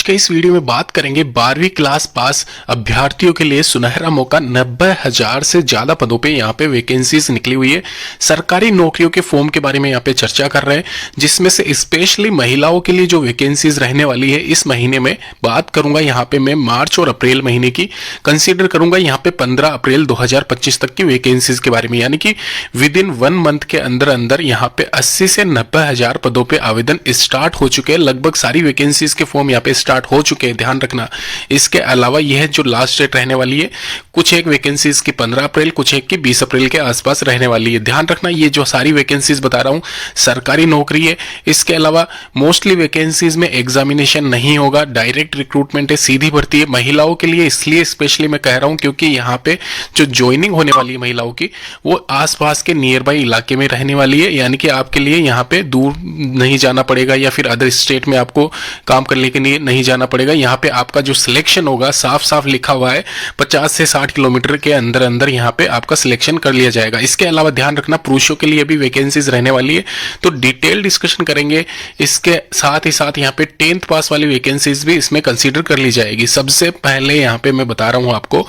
के इस वीडियो में बात करेंगे 12वीं क्लास पास अभ्यर्थियों के लिए सुनहरा मौका। 90,000 से ज्यादा पदों पे यहाँ पे वैकेंसीज निकली हुई है। सरकारी नौकरियों के फॉर्म के बारे में यहाँ पे चर्चा कर रहे हैं, जिसमें से स्पेशली महिलाओं के लिए जो वैकेंसीज रहने वाली है इस महीने में बात करूंगा। यहाँ पे मैं मार्च और अप्रैल महीने की कंसिडर करूंगा। यहाँ पे 15 अप्रैल 2025 तक की वैकेंसीज के बारे में, यानी कि विद इन 1 मंथ के अंदर अंदर यहाँ पे 80 से 90,000 पदों पे आवेदन स्टार्ट हो चुके हैं। लगभग सारी वैकेंसीज के फॉर्म यहाँ पे स्टार्ट हो चुके हैं, ध्यान रखना। इसके अलावा यह जो लास्ट डेट रहने वाली है, कुछ एक वैकेंसीज की 15 अप्रैल, कुछ एक की 20 अप्रैल के आसपास रहने वाली है। ध्यान रखना, ये जो सारी वैकेंसीज बता रहा हूँ सरकारी नौकरी है। इसके अलावा मोस्टली वैकेंसीज में एग्जामिनेशन नहीं होगा, डायरेक्ट रिक्रूटमेंट है, सीधी भर्ती है। महिलाओं के लिए इसलिए स्पेशली मैं कह रहा हूँ क्योंकि यहाँ पे जो ज्वाइनिंग होने वाली है महिलाओं की, वो आसपास के नियर बाई इलाके में रहने वाली है, यानी कि आपके लिए यहाँ पे दूर नहीं जाना पड़ेगा या फिर अदर स्टेट में आपको काम करने के लिए नहीं जाना पड़ेगा। यहाँ पे आपका जो सिलेक्शन होगा, साफ साफ लिखा हुआ है 50 से 60 किलोमीटर के अंदर अंदर यहाँ पे आपका सिलेक्शन कर लिया जाएगा। इसके अलावा ध्यान रखना, पुरुषों के लिए भी वैकेंसीज रहने वाली है, तो डिटेल डिस्कशन करेंगे। इसके साथ ही साथ यहाँ पे 10th पास वाली वैकेंसीज भी इसमें कंसीडर कर ली जाएगी। सबसे पहले यहाँ पे मैं बता रहा हूँ आपको,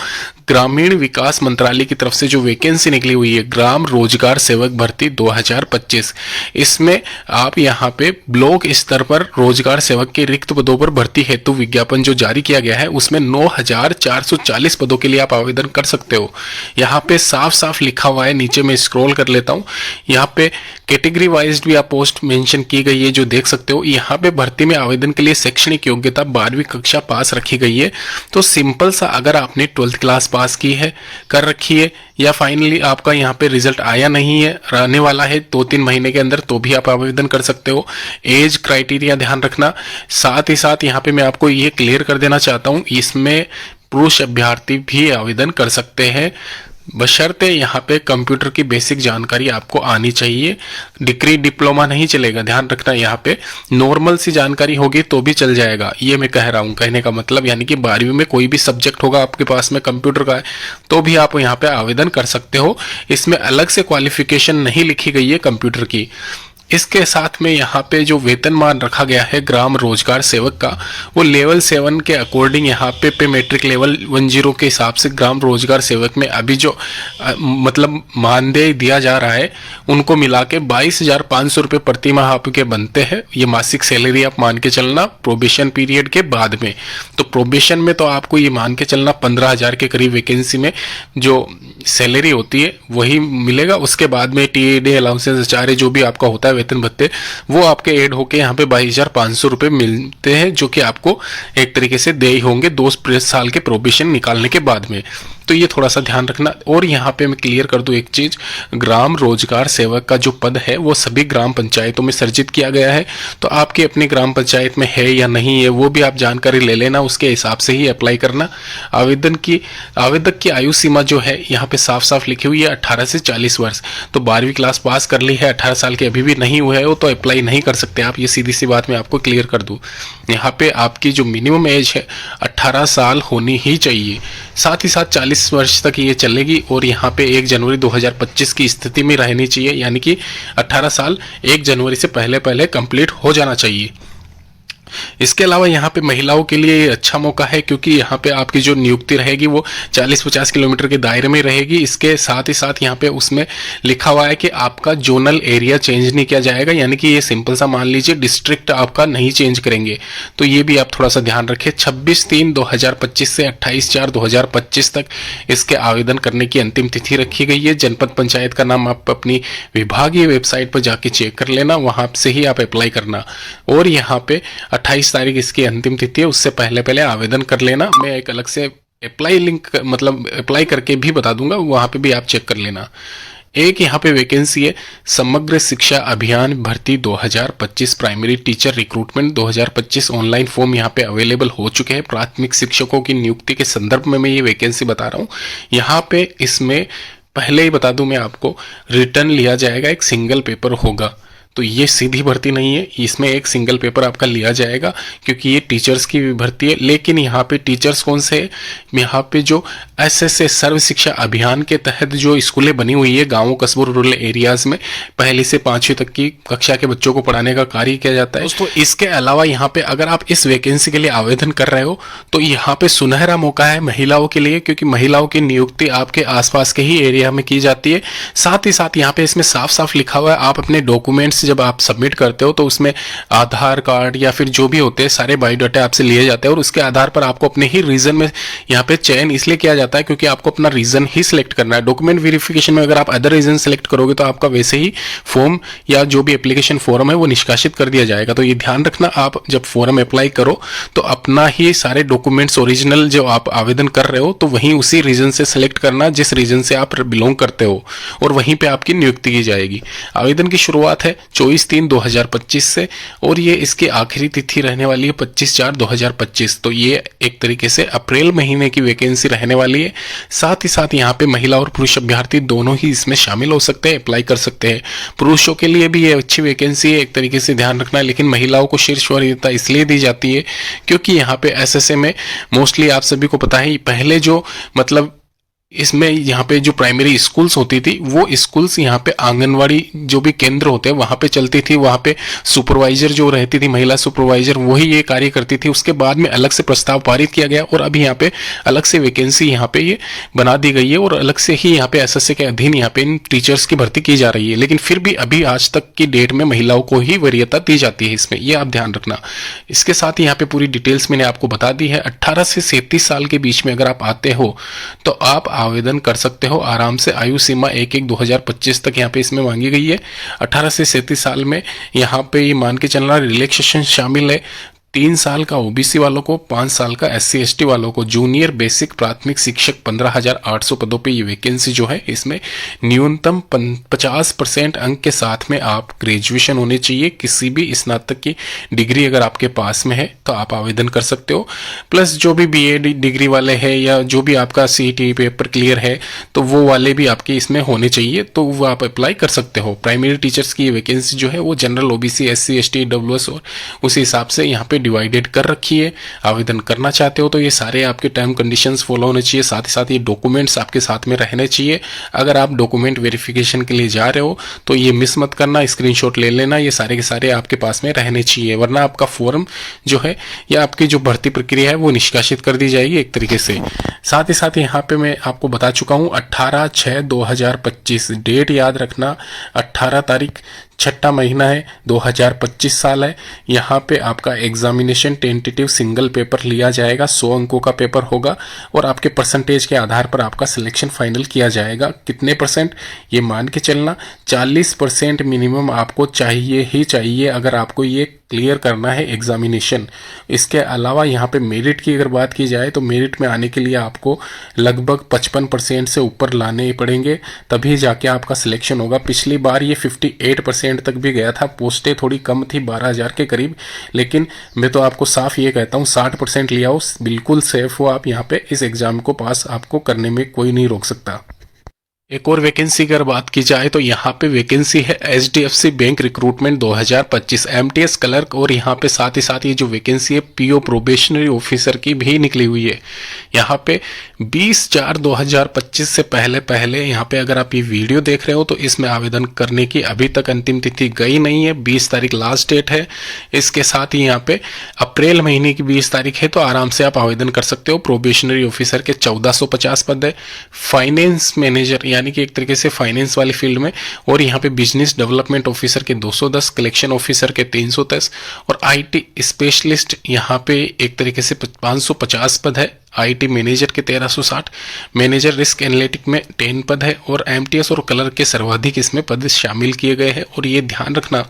ग्रामीण विकास मंत्रालय की तरफ से जो वैकेंसी निकली हुई है, ग्राम रोजगार सेवक भर्ती 2025, इसमें आप यहाँ पे ब्लॉक स्तर पर रोजगार सेवक के रिक्त पदों पर भर्ती हेतु विज्ञापन जो जारी किया गया है, उसमें 9,440 पदों के लिए आप आवेदन कर सकते हो। यहाँ पे साफ साफ लिखा हुआ है, नीचे में स्क्रॉल कर लेता हूँ, यहाँ पे कैटेगरी वाइज भी आप पोस्ट मेंशन की गई है जो देख सकते हो। यहाँ पे भर्ती में आवेदन के लिए शैक्षणिक योग्यता 12वीं कक्षा पास रखी गई है। तो सिंपल सा, अगर आपने 12th क्लास पास की है, कर रखी है, या फाइनली आपका यहाँ पे रिजल्ट आया नहीं है, रहने वाला है 2-3 महीने के अंदर, तो भी आप आवेदन कर सकते हो। एज क्राइटेरिया ध्यान रखना। साथ ही साथ यहाँ पे मैं आपको ये क्लियर कर देना चाहता हूँ, इसमें पुरुष अभ्यर्थी भी आवेदन कर सकते हैं, बशर्ते यहाँ पे कंप्यूटर की बेसिक जानकारी आपको आनी चाहिए। डिग्री डिप्लोमा नहीं चलेगा, ध्यान रखना। यहाँ पे नॉर्मल सी जानकारी होगी तो भी चल जाएगा, ये मैं कह रहा हूँ। कहने का मतलब यानी कि 12वीं में कोई भी सब्जेक्ट होगा आपके पास में कंप्यूटर का है, तो भी आप यहाँ पे आवेदन कर सकते हो। इसमें अलग से क्वालिफिकेशन नहीं लिखी गई है कंप्यूटर की। इसके साथ में यहाँ पे जो वेतनमान रखा गया है ग्राम रोजगार सेवक का, वो लेवल 7 के अकॉर्डिंग यहाँ पे मेट्रिक लेवल 10 के हिसाब से ग्राम रोजगार सेवक में अभी जो मतलब मानदेय दिया जा रहा है, उनको मिला के 22,500 रुपये प्रति माह आपके बनते हैं। ये मासिक सैलरी आप मान के चलना प्रोबेशन पीरियड के बाद में। तो प्रोबेशन में तो आपको ये मान के चलना 15,000 के करीब वैकेंसी में जो सैलरी होती है वही मिलेगा। उसके बाद में टीएडी अलाउंसेस आचार्य जो भी आपका होता है वेतन भत्ते, वो आपके ऐड होके यहाँ पे 22,500 रुपये मिलते हैं, जो कि आपको एक तरीके से दे ही होंगे 2 साल के प्रोबेशन निकालने के बाद में। तो ये थोड़ा सा ध्यान रखना। और यहाँ पे मैं क्लियर कर दूं एक चीज, ग्राम रोजगार सेवक का जो पद है वो सभी ग्राम पंचायतों में सर्जित किया गया है। तो आपके अपनी ग्राम पंचायत में है या नहीं है, वो भी आप जानकारी ले लेना, उसके हिसाब से ही अप्लाई करना। आवेदक की आयु सीमा जो है यहाँ पे साफ साफ लिखी हुई है 18 से 40 वर्ष। तो 12वीं क्लास पास कर ली है, 18 साल के अभी भी नहीं हुए हो तो अप्लाई नहीं कर सकते आप। ये सीधी सी बात मैं आपको क्लियर कर दूं। यहाँ पे आपकी जो मिनिमम एज है 18 साल होनी ही चाहिए। साथ ही साथ 40 वर्ष तक ये चलेगी, और यहाँ पे 1 जनवरी 2025 की स्थिति में रहनी चाहिए, यानी कि 18 साल 1 जनवरी से पहले पहले कंप्लीट हो जाना चाहिए। इसके अलावा यहाँ पे महिलाओं के लिए अच्छा मौका है, क्योंकि यहाँ पे आपकी जो नियुक्ति रहेगी वो 40-50 किलोमीटर के दायरे में रहेगी। इसके साथ ही साथ यहाँ पे उसमें लिखा हुआ है कि आपका जोनल एरिया चेंज नहीं किया जाएगा, यानी कि ये सिंपल सा मान लीजिए डिस्ट्रिक्ट आपका नहीं चेंज करेंगे। तो ये भी आप थोड़ा सा ध्यान रखें। 26/3/2025 से 28/4/2025 तक इसके आवेदन करने की अंतिम तिथि रखी गई है। जनपद पंचायत का नाम आप अपनी विभागीय वेबसाइट पर जाके चेक कर लेना, वहां से ही आप अप्लाई करना। और यहाँ पे 28 तारीख इसकी अंतिम तिथि है, उससे पहले पहले आवेदन कर लेना। मैं एक अलग से अप्लाई लिंक मतलब अप्लाई करके भी बता दूंगा, वहां पे भी आप चेक कर लेना। एक यहाँ पे वैकेंसी है समग्र शिक्षा अभियान भर्ती 2025 primary teacher recruitment 2025। Online form यहाँ पे अवेलेबल हो चुके हैं। प्राथमिक शिक्षकों की नियुक्ति के संदर्भ में मैं ये वैकेंसी बता रहा हूँ। यहाँ पे इसमें पहले ही बता दूं मैं आपको, रिटर्न लिया जाएगा, एक सिंगल पेपर होगा। तो ये सीधी भर्ती नहीं है, इसमें एक सिंगल पेपर आपका लिया जाएगा, क्योंकि ये टीचर्स की भी भर्ती है। लेकिन यहाँ पे टीचर्स कौन से हैं, यहाँ पे जो एसएसए सर्व शिक्षा अभियान के तहत जो स्कूलें बनी हुई है गांवों कस्बों रूरल एरियाज में पहली से 5वीं तक की कक्षा के बच्चों को पढ़ाने का कार्य किया जाता है। दोस्तों इसके अलावा यहाँ पे अगर आप इस वैकेंसी के लिए आवेदन कर रहे हो तो यहाँ पे सुनहरा मौका है महिलाओं के लिए, क्योंकि महिलाओं की नियुक्ति आपके आसपास के ही एरिया में की जाती है। साथ ही साथ यहाँ पे इसमें साफ साफ लिखा हुआ है आप अपने डॉक्यूमेंट्स जब आप सबमिट करते हो तो उसमें आधार कार्ड या फिर जो भी होते हैं सारे बायोडाटा आपसे लिए जाते हैं और उसके आधार पर आपको अपने ही रीजन में यहाँ पे चयन इसलिए किया जाता है क्योंकि आपको अपना रीजन ही सिलेक्ट करना है। डॉक्यूमेंट वेरिफिकेशन में अगर आप अदर रीजन सिलेक्ट करोगे तो आपका वैसे ही फॉर्म या जो भी एप्लीकेशन फॉर्म है वो निष्कासित कर दिया जाएगा। तो ये ध्यान रखना, आप जब फॉर्म अप्लाई करो तो अपना ही सारे डॉक्यूमेंट्स ओरिजिनल जो आप आवेदन कर रहे हो तो वहीं उसी रीजन से सिलेक्ट करना जिस रीजन से आप बिलोंग करते हो और वहीं पे आपकी नियुक्ति की जाएगी। आवेदन की शुरुआत है 24/3/2025 से और ये इसकी आखिरी तिथि रहने वाली है 25/4/2025। तो ये एक तरीके से अप्रैल महीने की वैकेंसी रहने वाली है। साथ ही साथ यहाँ पे महिला और पुरुष अभ्यर्थी दोनों ही इसमें शामिल हो सकते हैं, अप्लाई कर सकते हैं। पुरुषों के लिए भी ये अच्छी वैकेंसी है, एक तरीके से ध्यान रखना है, लेकिन महिलाओं को शीर्ष वरीयता इसलिए दी जाती है क्योंकि यहाँ पे एसएसए में मोस्टली आप सभी को पता है पहले जो मतलब इसमें यहाँ पे जो प्राइमरी स्कूल्स होती थी वो स्कूल्स यहाँ पे आंगनवाड़ी जो भी केंद्र होते हैं वहाँ पे चलती थी। वहाँ पे सुपरवाइजर जो रहती थी महिला सुपरवाइजर वही ये कार्य करती थी। उसके बाद में अलग से प्रस्ताव पारित किया गया और अभी यहाँ पे अलग से वैकेंसी यहाँ पे ये बना दी गई है और अलग से ही यहाँ पे एसएसए के अधीन यहाँ पे इन टीचर्स की भर्ती की जा रही है। लेकिन फिर भी अभी आज तक की डेट में महिलाओं को ही वरीयता दी जाती है इसमें, ये आप ध्यान रखना। इसके साथ ही यहाँ पे पूरी डिटेल्स मैंने आपको बता दी है। 18 से 37 साल के बीच में अगर आप आते हो तो आप आवेदन कर सकते हो आराम से। आयु सीमा 1/1/2025 तक यहाँ पे इसमें मांगी गई है। 18 से 37 साल में यहाँ पे ये मान के चलना रिलैक्सेशन शामिल है। 3 साल का ओबीसी वालों को, 5 साल का एससी एसटी वालों को। जूनियर बेसिक प्राथमिक शिक्षक 15,800 पदों पे ये वैकेंसी जो है इसमें न्यूनतम 50% अंक के साथ में आप ग्रेजुएशन होने चाहिए। किसी भी स्नातक की डिग्री अगर आपके पास में है तो आप आवेदन कर सकते हो। प्लस जो भी बीएड डिग्री वाले हैं या जो भी आपका सीईटी पेपर क्लियर है तो वो वाले भी आपके इसमें होने चाहिए, तो वो आप अप्लाई कर सकते हो। प्राइमरी टीचर्स की वैकेंसी जो है वो general OBC SC ST WS और उसी हिसाब से यहाँ पे डिवाइडेड कर रखी है। आवेदन करना चाहते हो तो ये सारे आपके टर्म कंडीशंस फॉलो होने चाहिए। साथ ही साथ ये डॉक्यूमेंट्स आपके साथ में रहने चाहिए। अगर आप डॉक्यूमेंट वेरिफिकेशन के लिए जा रहे हो तो ये मिस मत करना, स्क्रीनशॉट ले लेना, ये सारे के सारे आपके पास में रहने चाहिए, वरना आपका फॉर्म जो है या आपकी जो भर्ती प्रक्रिया है वो निष्कासित कर दी जाएगी एक तरीके से। साथ ही साथ यहाँ पे मैं आपको बता चुका हूँ 18/6/2025 डेट याद रखना। 18 तारीख 6ठा महीना है, 2025 साल है। यहाँ पे आपका एग्जामिनेशन टेंटेटिव सिंगल पेपर लिया जाएगा, 100 अंकों का पेपर होगा और आपके परसेंटेज के आधार पर आपका सिलेक्शन फाइनल किया जाएगा। कितने परसेंट ये मान के चलना, 40% मिनिमम आपको चाहिए ही चाहिए अगर आपको ये क्लियर करना है एग्जामिनेशन। इसके अलावा यहाँ पे मेरिट की अगर बात की जाए तो मेरिट में आने के लिए आपको लगभग 55% से ऊपर लाने पड़ेंगे, तभी जाके आपका सिलेक्शन होगा। पिछली बार ये 58% तक भी गया था, पोस्टें थोड़ी कम थी 12,000 के करीब, लेकिन मैं तो आपको साफ ये कहता हूँ 60% लिया हो, बिल्कुल सेफ हो आप यहाँ पे। इस एग्जाम को पास आपको करने में कोई नहीं रोक सकता। एक और वैकेंसी की अगर बात की जाए तो यहाँ पे वैकेंसी है HDFC bank recruitment 2025 MTS clerk, और यहाँ पे साथ ही साथ ये जो वैकेंसी है पीओ प्रोबेशनरी ऑफिसर की भी निकली हुई है। यहाँ पे 20/4/2025 से पहले यहाँ पे अगर आप ये वीडियो देख रहे हो तो इसमें आवेदन करने की अभी तक अंतिम तिथि गई नहीं है, 20 तारीख लास्ट डेट है। इसके साथ ही यहाँ पे अप्रैल महीने की 20 तारीख है, तो आराम से आप आवेदन कर सकते हो। प्रोबेशनरी ऑफिसर के 1450 पद है, फाइनेंस मैनेजर यानी कि एक तरीके से फाइनेंस वाली फील्ड में, और यहाँ पे बिजनेस डेवलपमेंट ऑफिसर के 210, कलेक्शन ऑफिसर के 310 और आईटी स्पेशलिस्ट यहाँ पे एक तरीके से 550 पद है। आईटी मैनेजर के 1360, मैनेजर रिस्क एनालिटिक में 10 पद है और एमटीएस और कलर के सर्वाधिक इसमें पद शामिल किए गए हैं। और ये ध्यान रखना,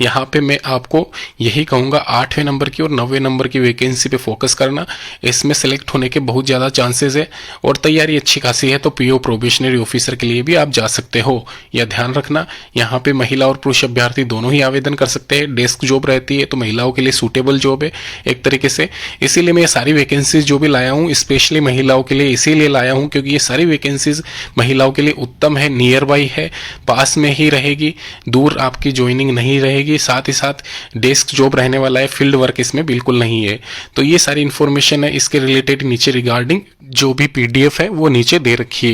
यहाँ पे मैं आपको यही कहूँगा 8वें नंबर की और 9वें नंबर की वैकेंसी पे फोकस करना, इसमें सेलेक्ट होने के बहुत ज़्यादा चांसेस है और तैयारी अच्छी खासी है। तो पीओ प्रोबेशनरी ऑफिसर ऑफिसर के लिए भी आप जा सकते हो। यह ध्यान रखना, यहाँ पे महिला और पुरुष अभ्यर्थी दोनों ही आवेदन कर सकते हैं। डेस्क जॉब रहती है तो महिलाओं के लिए सूटेबल जॉब है एक तरीके से। इसीलिए मैं ये सारी वैकेंसीज जो भी लाया हूँ स्पेशली महिलाओं के लिए इसीलिए लाया हूँ क्योंकि ये सारी वैकेंसीज महिलाओं के लिए उत्तम है, नियर बाई है, पास में ही रहेगी, दूर आपकी ज्वाइनिंग नहीं रहेगी, साथ ही साथ डेस्क जॉब रहने वाला है, फील्ड वर्क इसमें बिल्कुल नहीं है। तो ये सारी इन्फॉर्मेशन है इसके रिलेटेड नीचे रिगार्डिंग जो भी PDF है वो नीचे दे रखी है।